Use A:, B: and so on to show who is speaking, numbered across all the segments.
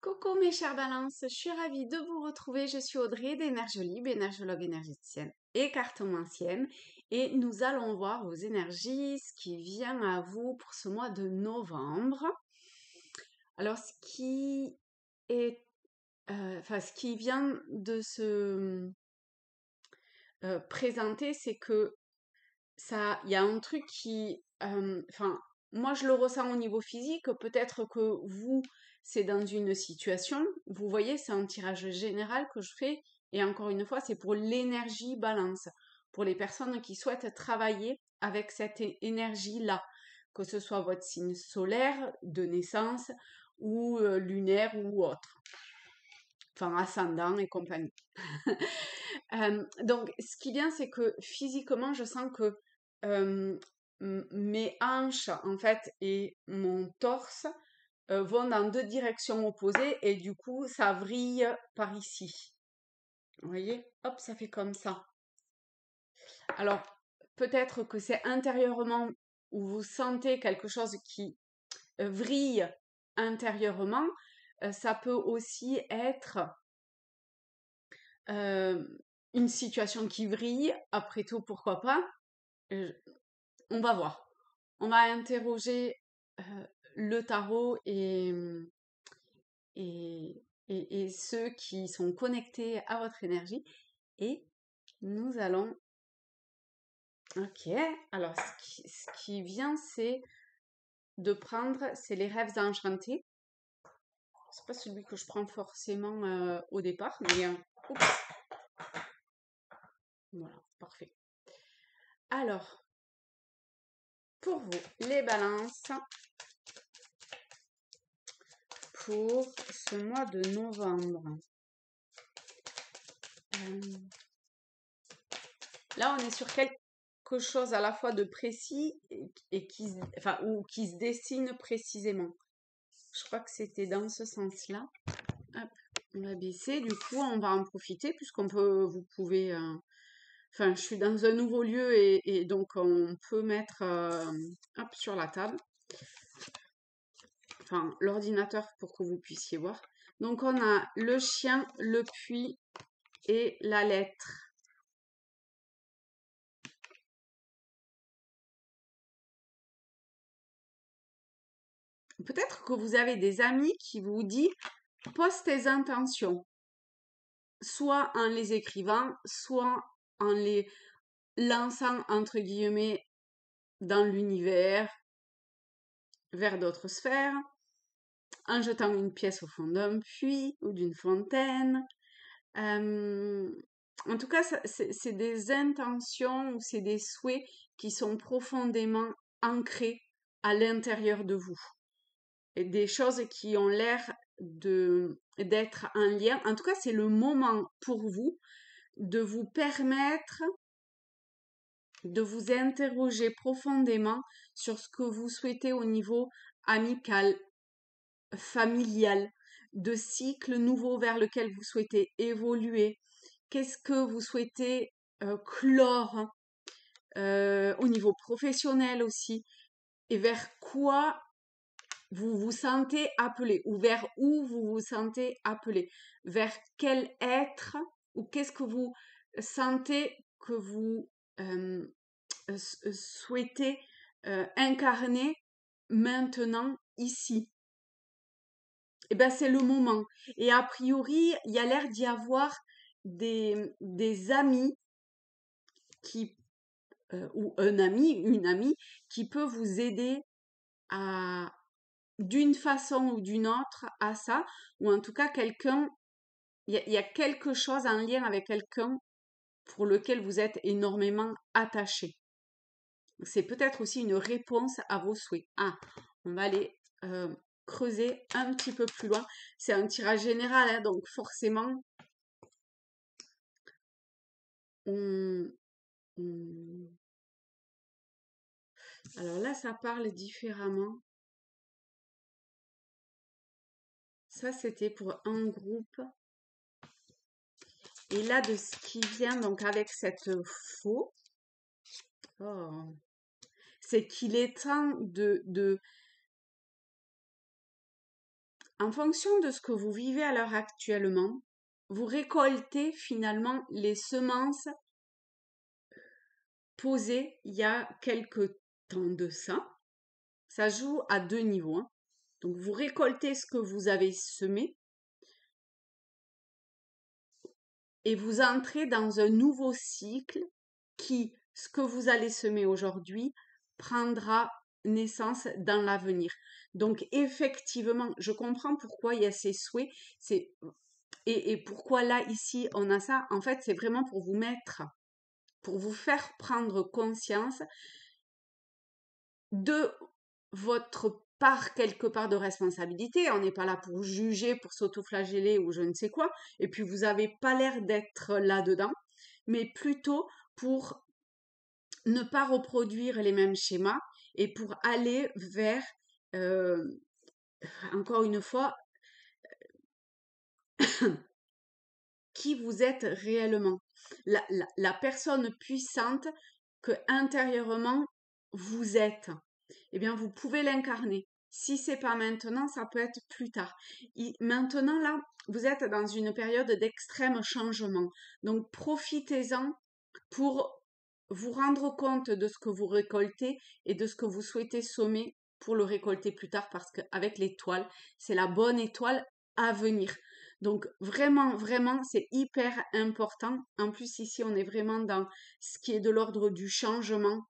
A: Coucou mes chères balances, je suis ravie de vous retrouver. Je suis Audrey d'Énergiolib, énergologue énergéticienne et cartomancienne. Et nous allons voir vos énergies, ce qui vient à vous pour ce mois de novembre. Alors, ce qui vient de se présenter, c'est que il y a un truc moi je le ressens au niveau physique, peut-être que vous, c'est dans une situation, vous voyez, c'est un tirage général que je fais, et encore une fois, c'est pour l'énergie balance, pour les personnes qui souhaitent travailler avec cette énergie-là, que ce soit votre signe solaire de naissance, ou lunaire, ou autre, enfin ascendant et compagnie. Donc, ce qui vient, c'est que physiquement, je sens que mes hanches, en fait, et mon torse vont dans deux directions opposées et du coup, ça vrille par ici. Vous voyez? Hop, ça fait comme ça. Alors, peut-être que c'est intérieurement où vous sentez quelque chose qui vrille intérieurement. Ça peut aussi être une situation qui vrille. Après tout, pourquoi pas? On va voir. On va interroger le tarot et ceux qui sont connectés à votre énergie. Et nous allons... Ok, alors ce qui vient, c'est de prendre, c'est les rêves enchantés. C'est pas celui que je prends forcément au départ, mais... oups. Voilà, parfait. Alors, pour vous, les balances, pour ce mois de novembre. Là, on est sur quelque chose à la fois de précis et qui se dessine précisément. Je crois que c'était dans ce sens-là. Hop, on va baisser. Du coup, on va en profiter puisqu'on peut, vous pouvez... je suis dans un nouveau lieu et donc on peut mettre hop, sur la table. Enfin, l'ordinateur pour que vous puissiez voir. Donc, on a le chien, le puits et la lettre. Peut-être que vous avez des amis qui vous disent « pose tes intentions », soit en les écrivant, soit en les lançant, entre guillemets, dans l'univers, vers d'autres sphères, en jetant une pièce au fond d'un puits ou d'une fontaine. En tout cas, c'est des intentions ou c'est des souhaits qui sont profondément ancrés à l'intérieur de vous. Et des choses qui ont l'air d'être en lien. En tout cas, c'est le moment pour vous de vous permettre de vous interroger profondément sur ce que vous souhaitez au niveau amical, familial, de cycle nouveau vers lequel vous souhaitez évoluer. Qu'est-ce que vous souhaitez clore au niveau professionnel aussi, et vers quoi vous vous sentez appelé, ou vers où vous vous sentez appelé, vers quel être ou qu'est-ce que vous sentez que vous souhaitez incarner maintenant, ici. Et bien, c'est le moment. Et a priori, il y a l'air d'y avoir des amis qui, ou un ami, une amie, qui peut vous aider à, d'une façon ou d'une autre, à ça, ou en tout cas quelqu'un, il y a quelque chose en lien avec quelqu'un pour lequel vous êtes énormément attaché. C'est peut-être aussi une réponse à vos souhaits. Ah, on va aller creuser un petit peu plus loin. C'est un tirage général, hein, donc forcément, alors là, ça parle différemment. Ça, c'était pour un groupe. Et là, de ce qui vient donc avec cette faux, c'est qu'il est temps En fonction de ce que vous vivez à l'heure actuellement, vous récoltez finalement les semences posées il y a quelque temps de ça. Ça joue à deux niveaux, hein. Donc vous récoltez ce que vous avez semé et vous entrez dans un nouveau cycle qui, ce que vous allez semer aujourd'hui, prendra naissance dans l'avenir. Donc effectivement, je comprends pourquoi il y a ces souhaits, et pourquoi là, ici, on a ça. En fait, c'est vraiment pour vous mettre, pour vous faire prendre conscience de votre part, quelque part de responsabilité. On n'est pas là pour juger, pour s'autoflageller ou je ne sais quoi. Et puis, vous n'avez pas l'air d'être là-dedans, mais plutôt pour ne pas reproduire les mêmes schémas et pour aller vers, euh, encore une fois, qui vous êtes réellement. La personne puissante que intérieurement vous êtes. Eh bien, vous pouvez l'incarner. Si c'est pas maintenant, ça peut être plus tard. Maintenant, là, vous êtes dans une période d'extrême changement. Donc, profitez-en pour vous rendre compte de ce que vous récoltez et de ce que vous souhaitez semer pour le récolter plus tard parce qu'avec l'étoile, c'est la bonne étoile à venir. Donc vraiment, vraiment, c'est hyper important. En plus, ici, on est vraiment dans ce qui est de l'ordre du changement.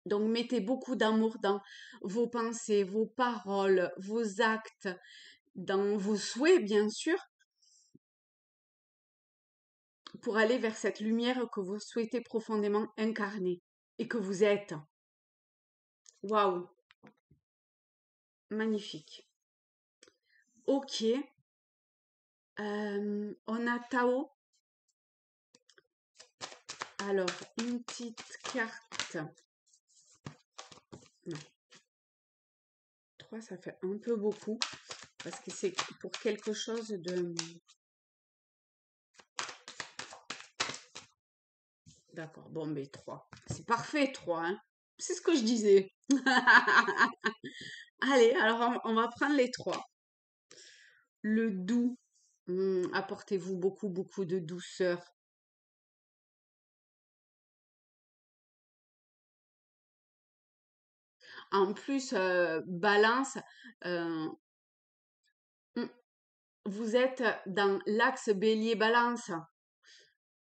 A: Donc mettez beaucoup d'amour dans vos pensées, vos paroles, vos actes, dans vos souhaits, bien sûr, pour aller vers cette lumière que vous souhaitez profondément incarner et que vous êtes. Waouh, magnifique. Ok, on a Tao. Alors, une petite carte. Non. 3, ça fait un peu beaucoup. Parce que c'est pour quelque chose de... D'accord, bon, mais 3. C'est parfait, 3, hein. C'est ce que je disais. Allez, alors on va prendre les 3. Le doux. Apportez-vous beaucoup, beaucoup de douceur. En plus, balance, euh, hmm, vous êtes dans l'axe bélier-balance.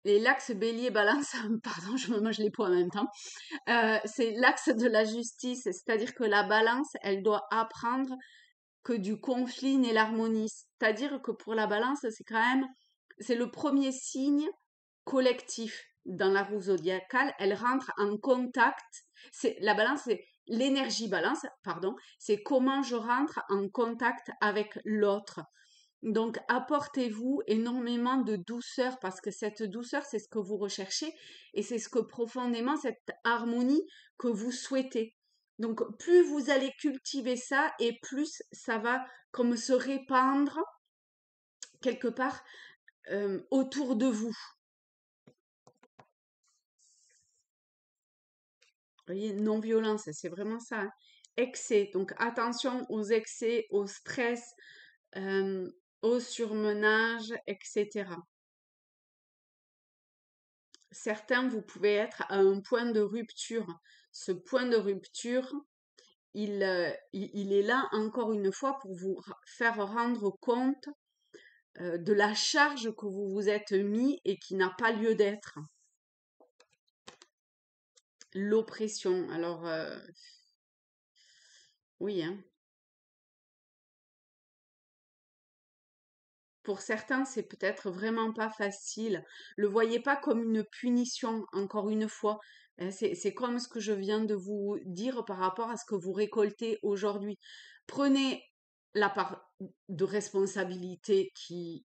A: Et l'axe bélier-balance, pardon, je me mange les pots en même temps, c'est l'axe de la justice, c'est-à-dire que la balance, elle doit apprendre que du conflit n'est l'harmonie. C'est-à-dire que pour la balance, c'est le premier signe collectif dans la roue zodiacale. Elle rentre en contact. La balance, c'est l'énergie balance, pardon. C'est comment je rentre en contact avec l'autre. Donc, apportez-vous énormément de douceur parce que cette douceur, c'est ce que vous recherchez et c'est ce que profondément, cette harmonie que vous souhaitez. Donc, plus vous allez cultiver ça et plus ça va comme se répandre quelque part autour de vous. Vous voyez, non-violence, c'est vraiment ça, hein. Excès, donc attention aux excès, au stress, au surmenage, etc. Certains, vous pouvez être à un point de rupture. Ce point de rupture, il est là encore une fois pour vous faire rendre compte de la charge que vous vous êtes mis et qui n'a pas lieu d'être. L'oppression. Alors, oui, hein. Pour certains, c'est peut-être vraiment pas facile. Le voyez pas comme une punition, encore une fois. C'est comme ce que je viens de vous dire par rapport à ce que vous récoltez aujourd'hui. Prenez la part de responsabilité qui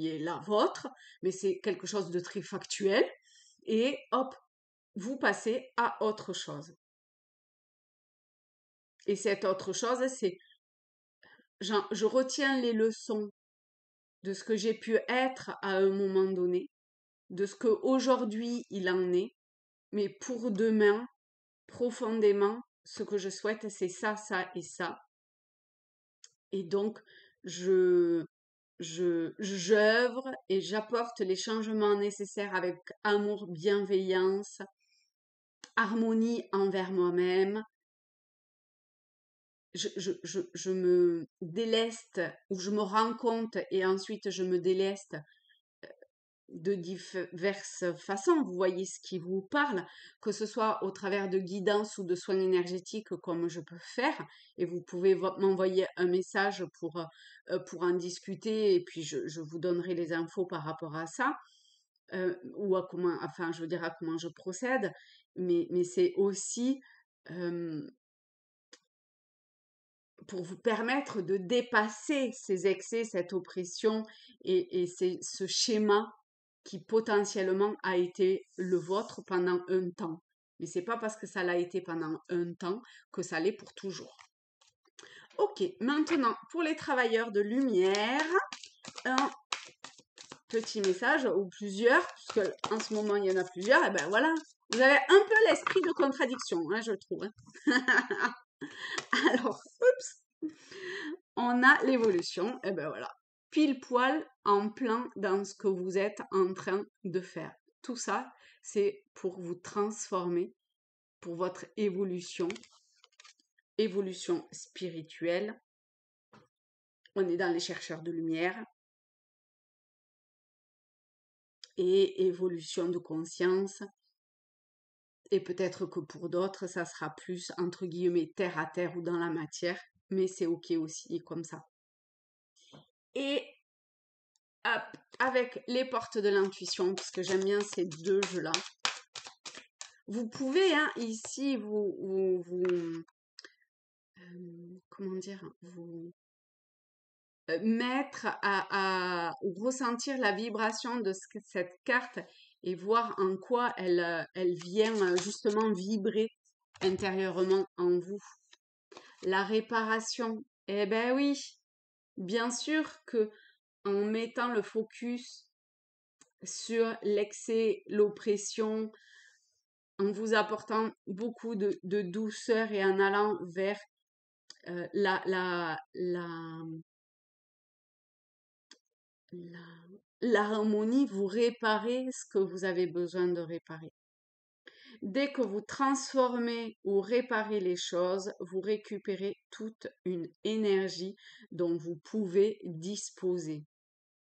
A: est la vôtre, mais c'est quelque chose de très factuel. Et hop, vous passez à autre chose. Et cette autre chose, c'est, je retiens les leçons de ce que j'ai pu être à un moment donné, de ce qu'aujourd'hui il en est, mais pour demain, profondément, ce que je souhaite, c'est ça, ça et ça. Et donc, j'œuvre et j'apporte les changements nécessaires avec amour, bienveillance, harmonie envers moi-même. Je me déleste ou je me rends compte et ensuite je me déleste de diverses façons. Vous voyez ce qui vous parle, que ce soit au travers de guidance ou de soins énergétiques comme je peux faire. Et vous pouvez m'envoyer un message pour en discuter et puis je vous donnerai les infos par rapport à ça. Ou à comment, enfin, je veux dire à comment je procède. Mais c'est aussi pour vous permettre de dépasser ces excès, cette oppression et ce schéma qui potentiellement a été le vôtre pendant un temps. Mais c'est pas parce que ça l'a été pendant un temps que ça l'est pour toujours. Ok, maintenant pour les travailleurs de lumière, un petit message ou plusieurs, puisque en ce moment il y en a plusieurs, et ben voilà, vous avez un peu l'esprit de contradiction, hein, je trouve. Alors, oups, on a l'évolution, et ben voilà, pile poil en plein dans ce que vous êtes en train de faire. Tout ça, c'est pour vous transformer, pour votre évolution spirituelle. On est dans les chercheurs de lumière et évolution de conscience. Et peut-être que pour d'autres, ça sera plus entre guillemets terre à terre ou dans la matière, mais c'est ok aussi comme ça. Et hop, avec les portes de l'intuition, parce que j'aime bien ces deux jeux-là. Vous pouvez ici comment dire, vous mettre ou ressentir la vibration de cette carte et voir en quoi elle vient justement vibrer intérieurement en vous. La réparation, eh ben oui, bien sûr que en mettant le focus sur l'excès, l'oppression, en vous apportant beaucoup de douceur et en allant vers l'harmonie, vous réparez ce que vous avez besoin de réparer. Dès que vous transformez ou réparez les choses, vous récupérez toute une énergie dont vous pouvez disposer.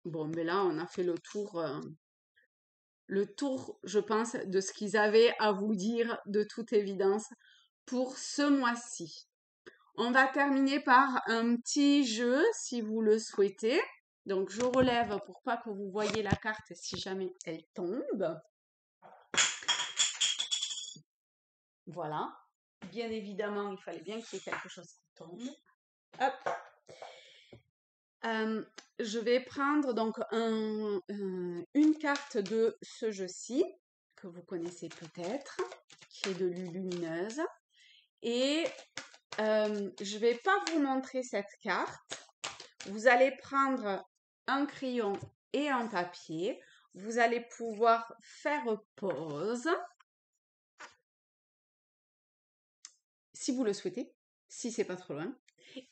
A: Bon, mais là, on a fait le tour, je pense, de ce qu'ils avaient à vous dire de toute évidence pour ce mois-ci. On va terminer par un petit jeu, si vous le souhaitez. Donc, je relève pour pas que vous voyez la carte si jamais elle tombe. Voilà. Bien évidemment, il fallait bien qu'il y ait quelque chose qui tombe. Hop. Je vais prendre donc une carte de ce jeu-ci, que vous connaissez peut-être, qui est de Lumineuse. Et je ne vais pas vous montrer cette carte. Vous allez prendre un crayon et un papier. Vous allez pouvoir faire pause, si vous le souhaitez, si c'est pas trop loin.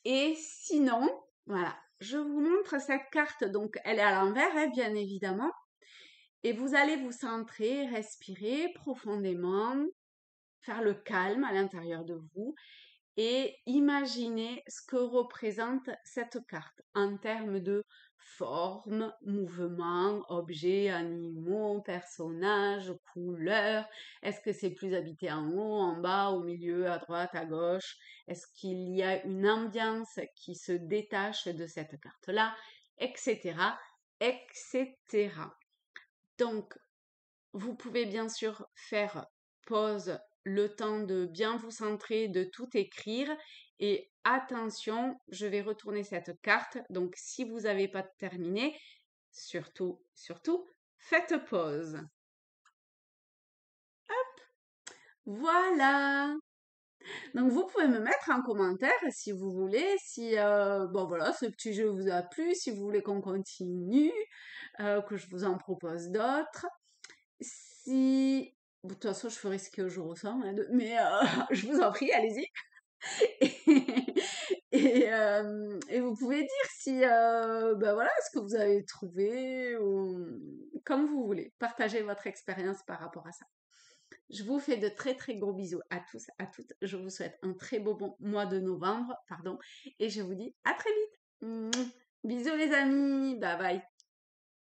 A: Et sinon, voilà, je vous montre cette carte. Donc, elle est à l'envers, bien évidemment. Et vous allez vous centrer, respirer profondément, faire le calme à l'intérieur de vous et imaginer ce que représente cette carte en termes de forme, mouvement, objets, animaux, personnages, couleurs. Est-ce que c'est plus habité en haut, en bas, au milieu, à droite, à gauche? Est-ce qu'il y a une ambiance qui se détache de cette carte-là, etc., etc. Donc, vous pouvez bien sûr faire pause, le temps de bien vous centrer, de tout écrire. Et attention, je vais retourner cette carte. Donc, si vous n'avez pas terminé, surtout, faites pause. Hop, voilà. Donc, vous pouvez me mettre en commentaire si vous voulez, si bon voilà, ce petit jeu vous a plu, si vous voulez qu'on continue, que je vous en propose d'autres. Si... De toute façon, je ferai ce que je ressens, mais je vous en prie, allez-y. Et vous pouvez dire si, voilà, ce que vous avez trouvé, ou comme vous voulez. Partagez votre expérience par rapport à ça. Je vous fais de très très gros bisous à tous, à toutes. Je vous souhaite un très beau bon mois de novembre, pardon, et je vous dis à très vite. Bisous les amis, bye bye.